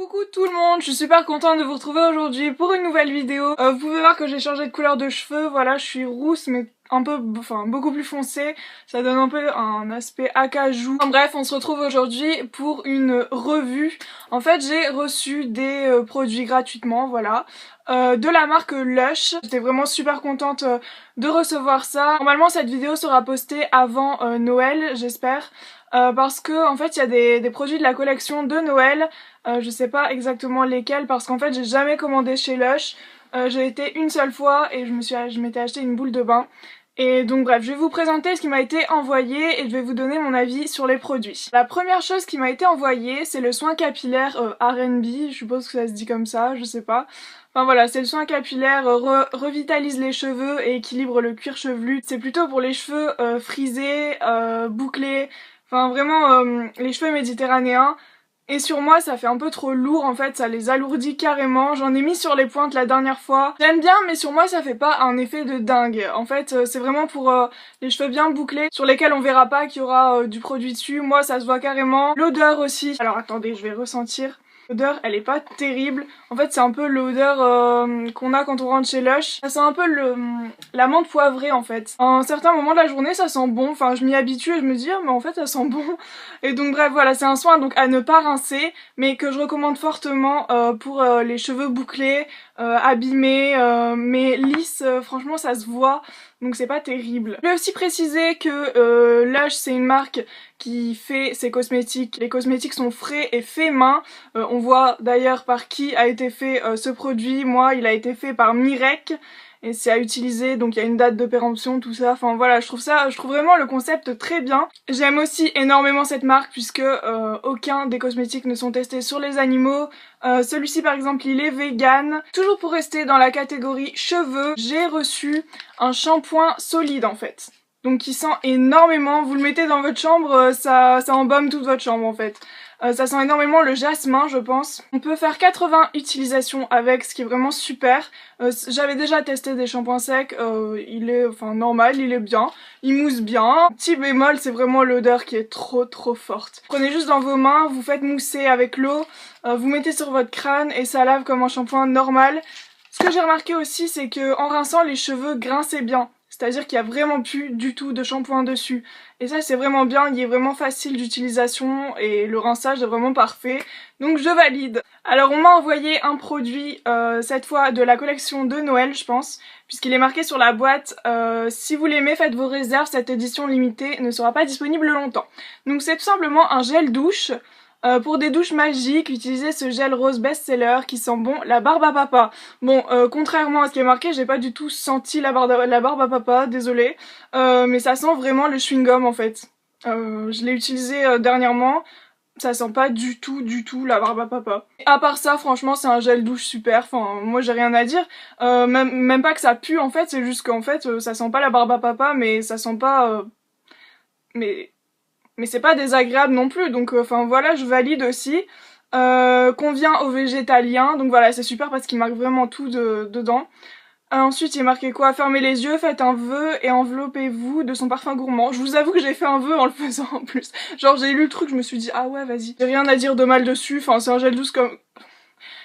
Coucou tout le monde, je suis super contente de vous retrouver aujourd'hui pour une nouvelle vidéo. Vous pouvez voir que j'ai changé de couleur de cheveux, voilà, je suis rousse mais un peu, beaucoup plus foncée. Ça donne un peu un aspect acajou. Bref, on se retrouve aujourd'hui pour une revue. En fait, j'ai reçu des produits gratuitement, voilà. De la marque Lush. J'étais vraiment super contente de recevoir ça. Normalement, cette vidéo sera postée avant Noël, j'espère. Parce que en fait il y a des produits de la collection de Noël, je sais pas exactement lesquels parce qu'en fait j'ai jamais commandé chez Lush, j'ai été une seule fois et je m'étais acheté une boule de bain. Et donc bref, je vais vous présenter ce qui m'a été envoyé et je vais vous donner mon avis sur les produits. La première chose qui m'a été envoyée, c'est le soin capillaire R&B, je suppose que ça se dit comme ça, je sais pas. Enfin voilà, c'est le soin capillaire, revitalise les cheveux et équilibre le cuir chevelu. C'est plutôt pour les cheveux frisés, bouclés, enfin vraiment les cheveux méditerranéens. Et sur moi ça fait un peu trop lourd en fait, ça les alourdit carrément. J'en ai mis sur les pointes la dernière fois. J'aime bien mais sur moi ça fait pas un effet de dingue. En fait c'est vraiment pour les cheveux bien bouclés sur lesquels on verra pas qu'il y aura du produit dessus. Moi ça se voit carrément. L'odeur aussi. Alors attendez, je vais ressentir. L'odeur elle est pas terrible, en fait c'est un peu l'odeur qu'on a quand on rentre chez Lush. Ça sent un peu la menthe poivrée en fait. À un certain moment de la journée ça sent bon, enfin je m'y habitue et je me dis mais en fait ça sent bon. Et donc bref voilà, c'est un soin donc à ne pas rincer mais que je recommande fortement pour les cheveux bouclés, abîmés, mais lisses, franchement ça se voit. Donc c'est pas terrible. Je vais aussi préciser que Lush c'est une marque qui fait ses cosmétiques. Les cosmétiques sont frais et faits main. On voit d'ailleurs par qui a été fait ce produit. Moi il a été fait par Mirek. Et c'est à utiliser, donc il y a une date de péremption, tout ça. Enfin voilà, je trouve vraiment le concept très bien. J'aime aussi énormément cette marque puisque aucun des cosmétiques ne sont testés sur les animaux. Celui-ci par exemple il est vegan. Toujours pour rester dans la catégorie cheveux, j'ai reçu un shampoing solide en fait. Donc qui sent énormément, vous le mettez dans votre chambre, ça embaume toute votre chambre en fait. Ça sent énormément le jasmin je pense. On peut faire 80 utilisations avec, ce qui est vraiment super. J'avais déjà testé des shampoings secs, il est normal, il est bien. Il mousse bien. Petit bémol, c'est vraiment l'odeur qui est trop forte. Prenez juste dans vos mains, vous faites mousser avec l'eau, vous mettez sur votre crâne et ça lave comme un shampoing normal. Ce que j'ai remarqué aussi c'est que en rinçant les cheveux grinçaient bien. C'est-à-dire qu'il n'y a vraiment plus du tout de shampoing dessus. Et ça c'est vraiment bien, il est vraiment facile d'utilisation et le rinçage est vraiment parfait. Donc je valide. Alors on m'a envoyé un produit, cette fois de la collection de Noël je pense, puisqu'il est marqué sur la boîte si vous l'aimez faites vos réserves, cette édition limitée ne sera pas disponible longtemps. Donc c'est tout simplement un gel douche. Pour des douches magiques, utilisez ce gel rose best-seller qui sent bon la barbe à papa. Bon, contrairement à ce qui est marqué, j'ai pas du tout senti la barbe à papa, désolée. Mais ça sent vraiment le chewing-gum en fait. Je l'ai utilisé dernièrement, ça sent pas du tout la barbe à papa. Et à part ça, franchement, c'est un gel douche super, enfin, moi j'ai rien à dire. Même pas que ça pue en fait, c'est juste qu'en fait, ça sent pas la barbe à papa, mais ça sent pas... Mais c'est pas désagréable non plus, donc voilà, je valide aussi. Convient aux végétaliens, donc voilà, c'est super parce qu'il marque vraiment tout dedans. Ensuite il est marqué quoi? Fermez les yeux, faites un vœu et enveloppez-vous de son parfum gourmand. Je vous avoue que j'ai fait un vœu en le faisant en plus. Genre j'ai lu le truc, je me suis dit ah ouais vas-y. J'ai rien à dire de mal dessus, enfin c'est un gel douche comme...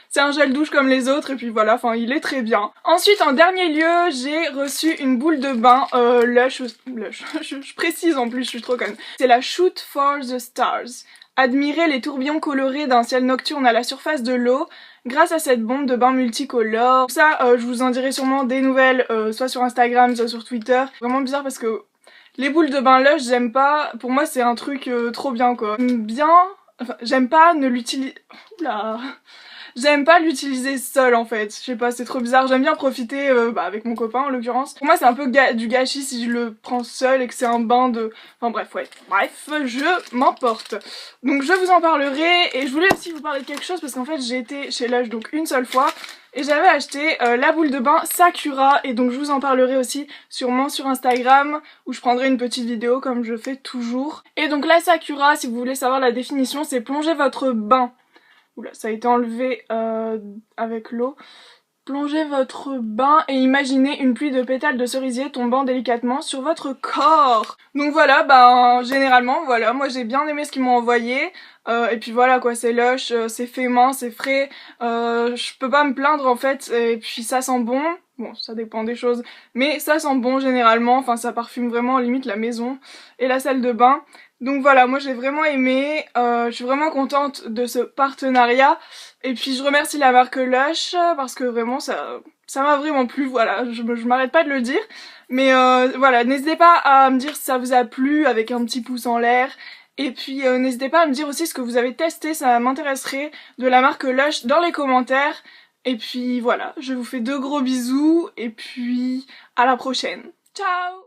C'est un gel douche comme les autres et puis voilà, enfin il est très bien. Ensuite en dernier lieu, j'ai reçu une boule de bain Lush, je précise en plus, je suis trop conne. C'est la Shoot for the Stars. Admirez les tourbillons colorés d'un ciel nocturne à la surface de l'eau grâce à cette bombe de bain multicolore. Ça, je vous en dirai sûrement des nouvelles, soit sur Instagram, soit sur Twitter. Vraiment bizarre parce que les boules de bain Lush, j'aime pas. Pour moi, c'est un truc trop bien quoi. Bien, enfin, j'aime pas ne l'utiliser... Oula. J'aime pas l'utiliser seule en fait, je sais pas, c'est trop bizarre. J'aime bien profiter avec mon copain en l'occurrence. Pour moi c'est un peu du gâchis si je le prends seul et que c'est un bain de... Enfin bref, ouais. Bref, je m'emporte. Donc je vous en parlerai et je voulais aussi vous parler de quelque chose parce qu'en fait j'ai été chez Lush donc une seule fois et j'avais acheté la boule de bain Sakura et donc je vous en parlerai aussi sûrement sur Instagram où je prendrai une petite vidéo comme je fais toujours. Et donc la Sakura, si vous voulez savoir la définition, c'est plonger votre bain. Oula, ça a été enlevé avec l'eau. Plongez votre bain et imaginez une pluie de pétales de cerisier tombant délicatement sur votre corps. Donc voilà, ben généralement, voilà, moi j'ai bien aimé ce qu'ils m'ont envoyé. Et puis voilà quoi, c'est lush, c'est fait main, c'est frais. Je peux pas me plaindre en fait. Et puis ça sent bon. Bon, ça dépend des choses, mais ça sent bon généralement. Enfin, ça parfume vraiment limite la maison et la salle de bain. Donc voilà, moi j'ai vraiment aimé, je suis vraiment contente de ce partenariat et puis je remercie la marque Lush parce que vraiment ça m'a vraiment plu, voilà, je m'arrête pas de le dire. Mais voilà, n'hésitez pas à me dire si ça vous a plu avec un petit pouce en l'air. Et puis n'hésitez pas à me dire aussi ce que vous avez testé, ça m'intéresserait, de la marque Lush dans les commentaires. Et puis voilà, je vous fais de gros bisous et puis à la prochaine. Ciao!